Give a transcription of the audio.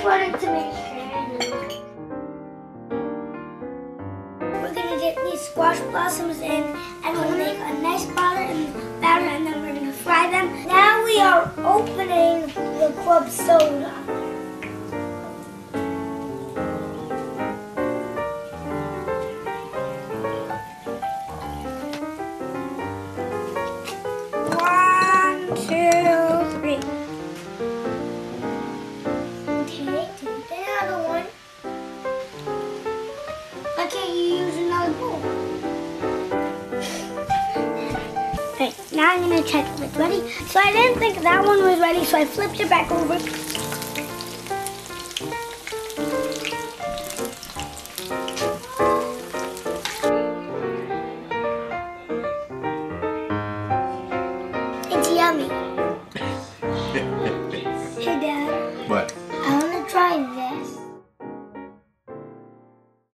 just wanted to make sure. We're gonna dip these squash blossoms in, and we're gonna make a nice batter, and then we're gonna fry them. Now we are opening the club soda. Okay, now I'm going to check if it's ready. So I didn't think that one was ready, so I flipped it back over. It's yummy.